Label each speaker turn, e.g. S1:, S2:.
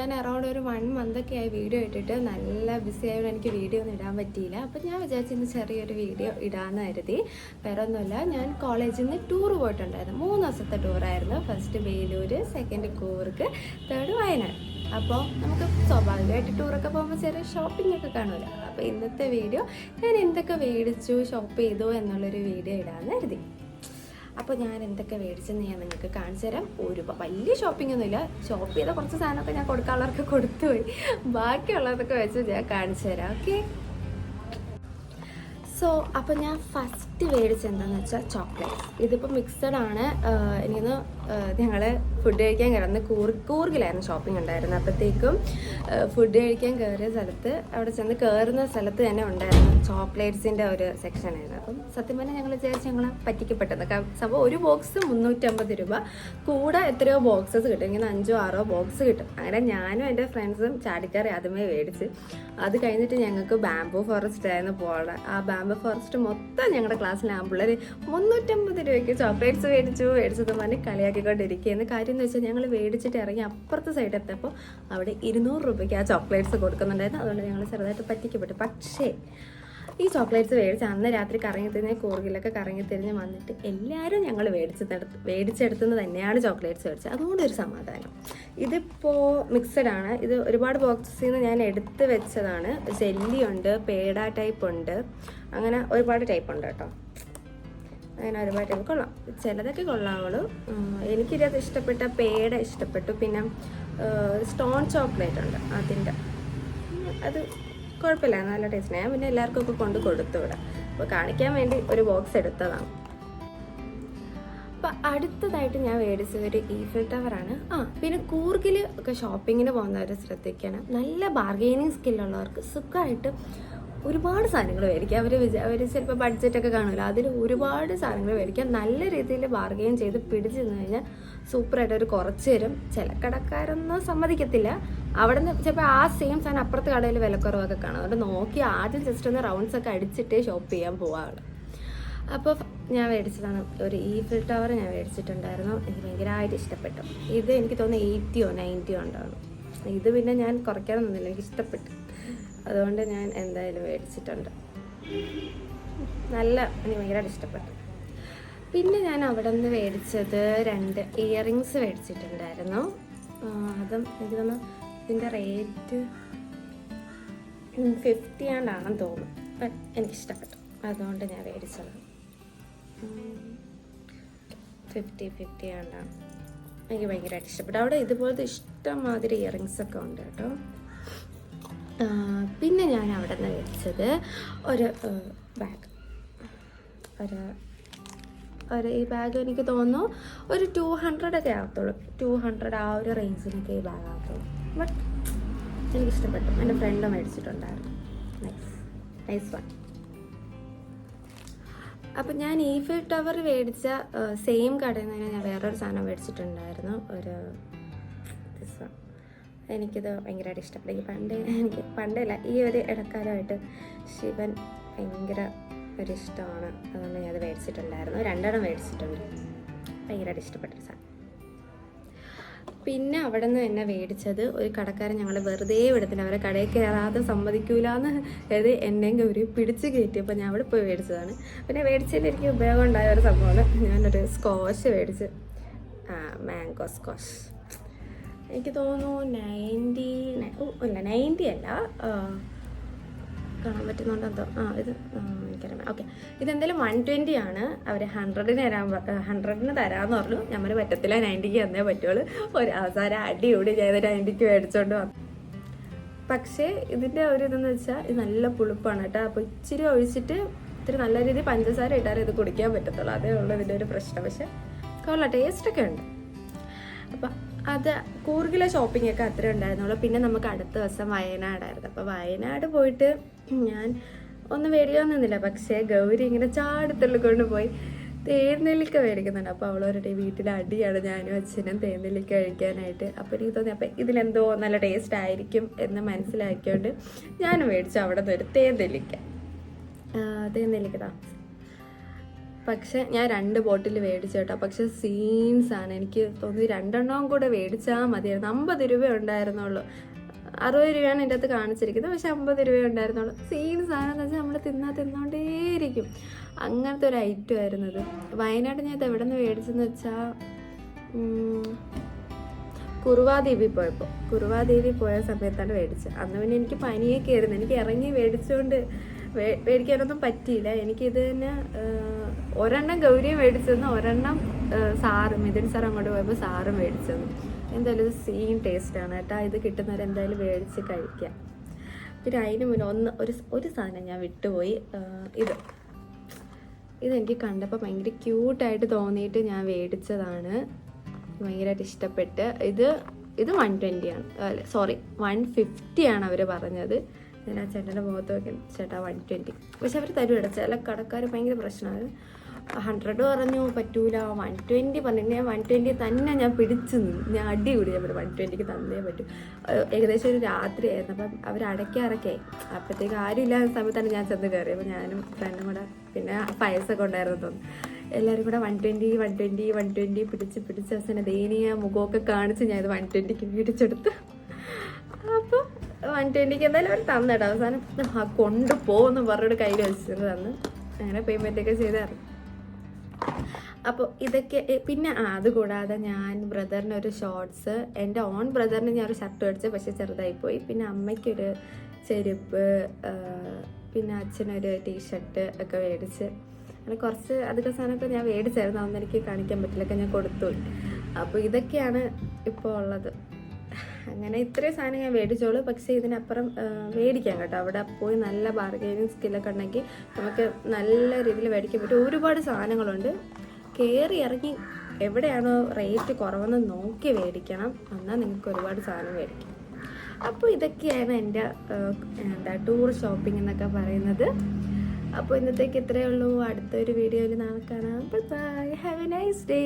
S1: ഞാൻ അറൗണ്ട് ഒരു 1 മന്തൊക്കെ ആയി വീഡിയോ ഇട്ടിട്ട് നല്ല ബിസി ആയതുകൊണ്ട് എനിക്ക് വീഡിയോ ഒന്നും ഇടാൻ പറ്റിയില്ല. അപ്പം ഞാൻ വിചാരിച്ചു ഇന്ന് ചെറിയൊരു വീഡിയോ ഇടാമെന്ന് കരുതി. വേറെ ഒന്നുമില്ല, ഞാൻ കോളേജിൽ നിന്ന് ടൂർ പോയിട്ടുണ്ടായിരുന്നു. 3 ദിവസത്തെ ടൂറായിരുന്നു. First Vellore, second Coorg, third Wayanad. അപ്പോൾ നമുക്ക് സ്വാഭാവികമായിട്ട് ടൂറൊക്കെ പോകുമ്പോൾ ചെറിയ ഷോപ്പിംഗ് ഒക്കെ കാണുമല്ലോ. അപ്പോൾ ഇന്നത്തെ വീഡിയോ ഞാൻ എന്തൊക്കെ മേടിച്ചു, ഷോപ്പ് ചെയ്തു എന്നുള്ളൊരു വീഡിയോ ഇടാമെന്ന് കരുതി. അപ്പോൾ ഞാൻ എന്തൊക്കെ മേടിച്ചെന്ന് ഞാൻ നിങ്ങൾക്ക് കാണിച്ചു തരാം. വലിയ ഷോപ്പിംഗ് ഒന്നുമില്ല, ഷോപ്പ് ചെയ്ത കുറച്ച് സാധനമൊക്കെ ഞാൻ കൊടുക്കാനുള്ളവർക്ക് കൊടുത്തുപോയി. ബാക്കിയുള്ളതൊക്കെ വെച്ച് ഞാൻ കാണിച്ചു തരാം. ഓക്കെ, അപ്പോൾ ഞാൻ ഫസ്റ്റ് മേടിച്ചത് എന്താണെന്ന് വെച്ചാൽ ചോക്ലേറ്റ്സ്. ഇതിപ്പോൾ മിക്സഡ് ആണ്. എനിക്കൊന്ന് ഞങ്ങൾ ഫുഡ് കഴിക്കാൻ കിടന്ന് കൂർഗിലായിരുന്നു ഷോപ്പിംഗ് ഉണ്ടായിരുന്നത്. അപ്പോഴത്തേക്കും ഫുഡ് കഴിക്കാൻ കയറിയ സ്ഥലത്ത്, അവിടെ ചെന്ന് കയറുന്ന സ്ഥലത്ത് തന്നെ ഉണ്ടായിരുന്നു ചോക്ലേറ്റ്സിൻ്റെ ഒരു സെക്ഷനായിരുന്നു. അപ്പം സത്യം പറഞ്ഞാൽ ഞങ്ങൾ വിചാരിച്ച് ഞങ്ങൾ പറ്റിക്കപ്പെട്ടത്. സംഭവം ഒരു ബോക്സ് 350 രൂപ, കൂടെ എത്രയോ ബോക്സസ് കിട്ടും. ഇങ്ങനെ 5-6 ബോക്സ് കിട്ടും. അങ്ങനെ ഞാനും എൻ്റെ ഫ്രണ്ട്സും ചാടിക്കറി ആദ്യമേ മേടിച്ച്. അത് കഴിഞ്ഞിട്ട് ഞങ്ങൾക്ക് ബാംബൂ ഫോറസ്റ്റ് ആയിരുന്നു പോകണം. ആ ബാംബൂ ഫോറസ്റ്റ് മൊത്തം ഞങ്ങളുടെ ക്ലാസ്സിലെ ആമ്പിള്ളേർ 350 രൂപയ്ക്ക് ചോക്ലേറ്റ്സ് മേടിച്ചത് പറഞ്ഞ് കളിയാക്കിക്കൊണ്ടിരിക്കുകയെന്ന്. കാര്യം എന്ന് വെച്ചാൽ ഞങ്ങൾ മേടിച്ചിട്ട് ഇറങ്ങി അപ്പുറത്തെ സൈഡ് എത്തപ്പോൾ അവിടെ 200 രൂപയ്ക്ക് ആ ചോക്ലേറ്റ്സ് കൊടുക്കുന്നുണ്ടായിരുന്നു. അതുകൊണ്ട് ഞങ്ങൾ ചെറുതായിട്ട് പറ്റിക്കപ്പെട്ടു. പക്ഷേ ഈ ചോക്ലേറ്റ്സ് മേടിച്ച് അന്ന് രാത്രി കറങ്ങിത്തിരിഞ്ഞ് കൂർഗിലൊക്കെ കറങ്ങിത്തിരിഞ്ഞ് വന്നിട്ട് എല്ലാവരും ഞങ്ങൾ മേടിച്ചെടുത്തുനിന്ന് തന്നെയാണ് ചോക്ലേറ്റ്സ് മേടിച്ചത്. അതുകൊണ്ടൊരു സമാധാനം. ഇതിപ്പോൾ മിക്സഡ് ആണ്. ഇത് ഒരുപാട് ബോക്സിൽ നിന്ന് ഞാൻ എടുത്ത് വെച്ചതാണ്. ജെല്ലി ഉണ്ട്, പേട ടൈപ്പ് ഉണ്ട്, അങ്ങനെ ഒരുപാട് ടൈപ്പ് ഉണ്ട് കേട്ടോ. അങ്ങനെ ഒരുപാട് ടൈപ്പ് കൊള്ളാം. ചിലതൊക്കെ കൊള്ളാവുള്ളൂ. എനിക്കിത് ഇഷ്ടപ്പെട്ട പേട ഇഷ്ടപ്പെട്ടു. പിന്നെ സ്റ്റോൺ ചോക്ലേറ്റ് ഉണ്ട്, അതിൻ്റെ അത് കുഴപ്പമില്ല, നല്ല ടേസ്റ്റ്. ഞാൻ പിന്നെ എല്ലാവർക്കും ഒക്കെ കൊണ്ട് കൊടുത്തു ഇവിടെ. അപ്പോൾ കാണിക്കാൻ വേണ്ടി ഒരു ബോക്സ് എടുത്തതാണ്. അപ്പോൾ അടുത്തതായിട്ട് ഞാൻ മേടിച്ചത് ഒരു ഈഫിൽ ടവറാണ്. പിന്നെ കൂർഗിൽ ഒക്കെ ഷോപ്പിങ്ങിന് പോകുന്നവർ ശ്രദ്ധിക്കണം. നല്ല ബാർഗെയിനിങ് സ്കില്ലുള്ളവർക്ക് സുഖമായിട്ട് ഒരുപാട് സാധനങ്ങൾ മേടിക്കാം. അവർ ചിലപ്പോൾ ബഡ്ജറ്റൊക്കെ കാണുമല്ലോ, അതിൽ ഒരുപാട് സാധനങ്ങൾ മേടിക്കാം. നല്ല രീതിയിൽ ബാർഗെയിൻ ചെയ്ത് പിടിച്ചു നിന്ന് കഴിഞ്ഞാൽ സൂപ്പറായിട്ട് അവർ കുറച്ച് തരും. ചില കടക്കാരൊന്നും സമ്മതിക്കത്തില്ല. അവിടെ നിന്ന് ചിലപ്പോൾ ആ സെയിം സാധനം അപ്പുറത്തെ കടയിൽ വിലക്കുറവൊക്കെ കാണും. അതുകൊണ്ട് നോക്കി ആദ്യം ജസ്റ്റ് ഒന്ന് റൗണ്ട്സ് ഒക്കെ അടിച്ചിട്ടേ ഷോപ്പ് ചെയ്യാൻ പോവാറുള്ളൂ. അപ്പോൾ ഞാൻ മേടിച്ചതാണ് ഒരു ഈഫിൽ ടവർ. ഞാൻ മേടിച്ചിട്ടുണ്ടായിരുന്നു. എനിക്ക് ഭയങ്കരമായിട്ട് ഇഷ്ടപ്പെട്ടു. ഇത് എനിക്ക് തോന്നുന്നു 80 or 90 ഉണ്ടാവും. ഇത് പിന്നെ ഞാൻ കുറയ്ക്കാനൊന്നുമില്ല, എനിക്ക് ഇഷ്ടപ്പെട്ടു. അതുകൊണ്ട് ഞാൻ എന്തായാലും മേടിച്ചിട്ടുണ്ട്. എനിക്ക് ഭയങ്കരമായിട്ട് ഇഷ്ടപ്പെട്ടു. പിന്നെ ഞാൻ അവിടെ നിന്ന് മേടിച്ചത് 2 ഇയറിങ്സ് മേടിച്ചിട്ടുണ്ടായിരുന്നു. അതും എനിക്ക് തോന്നുന്നു ഇതിൻ്റെ റേറ്റ് 50 ആണെന്ന് തോന്നുന്നു. ബട്ട് എനിക്കിഷ്ടപ്പെട്ടു, അതുകൊണ്ട് ഞാൻ മേടിച്ചത്. 50 ആണ്ടാണ്. എനിക്ക് ഭയങ്കരമായിട്ട് ഇഷ്ടപ്പെട്ടു. അവിടെ ഇതുപോലത്തെ ഇഷ്ടംമാതിരി ഇയറിങ്സൊക്കെ ഉണ്ട് കേട്ടോ. പിന്നെ ഞാൻ അവിടെ നിന്ന് മേടിച്ചത് ഒരു ബാഗ്. ഈ ബാഗ് എനിക്ക് തോന്നുന്നു ഒരു 200 ഒക്കെ ആകത്തുള്ളൂ. 200 ആ ഒരു റേഞ്ചിനൊക്കെ ഈ ബാഗ് ആകത്തുള്ളൂ. ബട്ട് എനിക്കിഷ്ടപ്പെട്ടു. എൻ്റെ ഫ്രണ്ട് മേടിച്ചിട്ടുണ്ടായിരുന്നു. Nice one. അപ്പം ഞാൻ ഈഫിൽ ടവർ മേടിച്ച സെയിം കടയിൽ നിന്ന് ഞാൻ വേറൊരു സാധനം മേടിച്ചിട്ടുണ്ടായിരുന്നു. This one. എനിക്കിത് ഭയങ്കരമായിട്ട് ഇഷ്ടപ്പെട്ടു. എനിക്ക് പണ്ടല്ല, ഈ ഒരു ഇടക്കാലമായിട്ട് ശിവൻ ഭയങ്കര ഒരു ഇഷ്ടമാണ്. അതുകൊണ്ട് ഞാൻ അത് മേടിച്ചിട്ടുണ്ടായിരുന്നു. 2 മേടിച്ചിട്ടുണ്ട്. ഭയങ്കരമായിട്ട് ഇഷ്ടപ്പെട്ടൊരു സാധനം. പിന്നെ അവിടെ നിന്ന് തന്നെ മേടിച്ചത് ഒരു കടക്കാരൻ ഞങ്ങൾ വെറുതെ വിടത്തില്ല, അവരെ കടയിൽ കയറാതെ സമ്മതിക്കൂലെന്ന് അതായത് എന്നെയും ഗൗരി പിടിച്ച് കയറ്റിയപ്പോൾ ഞാൻ അവിടെ പോയി മേടിച്ചതാണ്. പിന്നെ മേടിച്ചതിൽ എനിക്ക് ഉപയോഗം ഉണ്ടായ ഒരു സംഭവമാണ്, ഞാനൊരു സ്കോഷ് മേടിച്ച്. Mango squash. എനിക്ക് തോന്നുന്നു 90 അല്ല, കാണാൻ പറ്റുന്നുണ്ടെന്തോ. ഇത് എനിക്കറിയാം. ഓക്കെ, ഇതെന്തായാലും 120 ആണ്. അവർ 100-ന് തരാമെന്ന് പറഞ്ഞു. നമ്മൾ പറ്റത്തില്ല, 90-ക്ക് തന്നേ പറ്റുള്ളൂ. ഒരു അവസാനം അടിയോടി ചെയ്ത് 90-ക്ക് മേടിച്ചോണ്ട് വന്നു. പക്ഷേ ഇതിൻ്റെ ഒരു ഇതെന്ന് വെച്ചാൽ ഇത് നല്ല പുളിപ്പാണ് കേട്ടോ. അപ്പോൾ ഇച്ചിരി ഒഴിച്ചിട്ട് ഇത്തിരി നല്ല രീതിയിൽ പഞ്ചസാര ഇട്ടാലേ ഇത് കുടിക്കാൻ പറ്റത്തുള്ളൂ. അതേ ഉള്ളൂ ഇതിൻ്റെ ഒരു പ്രശ്നം. പക്ഷേ കൊള്ളാം, ടേസ്റ്റൊക്കെ ഉണ്ട്. അപ്പം അത് കൂർഗിലെ ഷോപ്പിംഗ് ഒക്കെ അത്രേ ഉണ്ടായിരുന്നുള്ളൂ. പിന്നെ നമുക്ക് അടുത്ത ദിവസം വയനാടായിരുന്നു. അപ്പോൾ വയനാട് പോയിട്ട് ഞാൻ ഒന്നും മേടിക്കാനൊന്നുമില്ല. പക്ഷേ ഗൗരി ഇങ്ങനെ ചാടത്തുള്ളി കൊണ്ടുപോയി തേൻനെല്ലിക്ക മേടിക്കുന്നുണ്ട്. അപ്പോൾ അവളൊരു വീട്ടിൽ അടിയാണ് ഞാനും അച്ഛനും തേൻനെല്ലിക്ക കഴിക്കാനായിട്ട്. അപ്പോൾ എനിക്ക് തോന്നി അപ്പോൾ ഇതിലെന്തോ നല്ല ടേസ്റ്റ് ആയിരിക്കും എന്ന് മനസ്സിലാക്കിയോണ്ട് ഞാനും മേടിച്ചു അവിടെ നിന്ന് ഒരു തേൻനെല്ലിക്ക. പക്ഷെ ഞാൻ 2 ബോട്ടിൽ മേടിച്ചു കേട്ടോ. പക്ഷെ സീൻസാണ്. എനിക്ക് തോന്നി 2 കൂടെ മേടിച്ചാൽ മതിയായിരുന്നു. 50 രൂപ ഉണ്ടായിരുന്നുള്ളൂ. 60 രൂപയാണ് എൻ്റെ അകത്ത് കാണിച്ചിരിക്കുന്നത്, പക്ഷെ 50 രൂപ ഉണ്ടായിരുന്നുള്ളൂ. സീൻസാണെന്ന് വെച്ചാൽ നമ്മൾ തിന്നോണ്ടേയിരിക്കും. അങ്ങനത്തെ ഒരു ഐറ്റം ആയിരുന്നത്. വയനാട് ഞാൻ ഇത് എവിടെ നിന്ന് മേടിച്ചെന്ന് വെച്ചാൽ കുറുവാദ്വീപിൽ പോയ സമയത്താണ് മേടിച്ചത്. അന്ന് പിന്നെ എനിക്ക് പനിയൊക്കെ ആയിരുന്നു. എനിക്ക് ഇറങ്ങി മേടിക്കാനൊന്നും പറ്റിയില്ല. എനിക്കിത് തന്നെ ഒരെണ്ണം ഗൗരിയെ മേടിച്ചെന്ന്, ഒരെണ്ണം മിഥുൻ സാർ അങ്ങോട്ട് പോയപ്പോൾ സാറും മേടിച്ചെന്ന്. എന്തായാലും ഇത് സെയിം ടേസ്റ്റാണ് കേട്ടോ. ഇത് കിട്ടുന്നവരെ എന്തായാലും മേടിച്ച് കഴിക്കാം. പിന്നെ അതിന് മുന്നേ ഒരു സാധനം ഞാൻ വിട്ടുപോയി. ഇതെനിക്ക് കണ്ടപ്പോൾ ഭയങ്കര ക്യൂട്ടായിട്ട് തോന്നിയിട്ട് ഞാൻ മേടിച്ചതാണ്. ഭയങ്കരമായിട്ട് ഇഷ്ടപ്പെട്ട്. ഇത് 120 ആണ്, സോറി 150 ആണ് അവർ പറഞ്ഞത്. ഞാൻ ആ ചേട്ടൻ്റെ മുഖത്ത് നോക്കി, ചേട്ടാ 120. പക്ഷെ അവർ തരുമില്ല. ചില കടക്കാർ ഭയങ്കര പ്രശ്നമാണ്. 100 പറഞ്ഞു പറ്റൂല, 120 പറഞ്ഞിട്ട് ഞാൻ 120 തന്നെ ഞാൻ പിടിച്ചു നിന്ന്. ഞാൻ അടികൂടി. ഞാൻ 120ക്ക് തന്നേ പറ്റും. ഏകദേശം ഒരു രാത്രിയായിരുന്നു. അപ്പം അവർ അടയ്ക്കാറൊക്കെയായി. അപ്പോഴത്തേക്ക് ആരും ഇല്ലാത്ത സമയത്താണ് ഞാൻ ചെന്ന് കയറി. അപ്പോൾ ഞാനും ഫ്രണ്ടും കൂടെ, പിന്നെ പായസമൊക്കെ ഉണ്ടായിരുന്നു തോന്നുന്നു, എല്ലാവരും കൂടെ 120 പിടിച്ച് അവസാനം ദയനീയ മുഖമൊക്കെ കാണിച്ച് ഞാൻ ഇത് 120ക്ക് മേടിച്ചെടുത്ത്. അപ്പോൾ 120ക്ക് എന്തായാലും അവർ തന്നിട്ട് അവസാനം കൊണ്ടുപോകുമെന്ന് പറഞ്ഞിട്ട് കയ്യിൽ വെച്ചിട്ട് തന്ന്. അങ്ങനെ പേയ്മെൻറ്റൊക്കെ ചെയ്തായിരുന്നു. അപ്പോൾ ഇതൊക്കെ. പിന്നെ അതുകൂടാതെ ഞാൻ ബ്രദറിനൊരു ഷോർട്സ്, എൻ്റെ ഓൺ ബ്രദറിന് ഞാൻ ഒരു ഷർട്ട് മേടിച്ചു, പക്ഷെ ചെറുതായിപ്പോയി. പിന്നെ അമ്മയ്ക്കൊരു ചെരുപ്പ്, പിന്നെ അച്ഛനൊരു ടീഷർട്ട് ഒക്കെ മേടിച്ച്, അങ്ങനെ കുറച്ച് അധികം സാധനമൊക്കെ ഞാൻ മേടിച്ചായിരുന്നു. അതൊന്നും എനിക്ക് കാണിക്കാൻ പറ്റില്ലൊക്കെ ഞാൻ കൊടുത്തു. അപ്പോൾ ഇതൊക്കെയാണ് ഇപ്പോൾ ഉള്ളത്. അങ്ങനെ ഇത്രയും സാധനം ഞാൻ മേടിച്ചോളൂ. പക്ഷേ ഇതിനപ്പുറം മേടിക്കാം കേട്ടോ. അവിടെ പോയി നല്ല ബാർഗൈനിങ് സ്കില്ലൊക്കെ ഉണ്ടെങ്കിൽ നമുക്ക് നല്ല രീതിയിൽ മേടിക്കാൻ പറ്റും. ഒരുപാട് സാധനങ്ങളുണ്ട്. കയറി ഇറങ്ങി എവിടെയാണോ റേറ്റ് കുറവെന്ന് നോക്കി മേടിക്കണം. എന്നാൽ നിങ്ങൾക്ക് ഒരുപാട് സാധനം മേടിക്കാം. അപ്പോൾ ഇതൊക്കെയാണ് എൻ്റെ ടൂർ ഷോപ്പിംഗ് എന്നൊക്കെ പറയുന്നത്. അപ്പോൾ ഇന്നത്തേക്ക് ഇത്രയേ ഉള്ളൂ. അടുത്തൊരു വീഡിയോയിൽ നാളെ കാണാം. Bye. Have a nice day.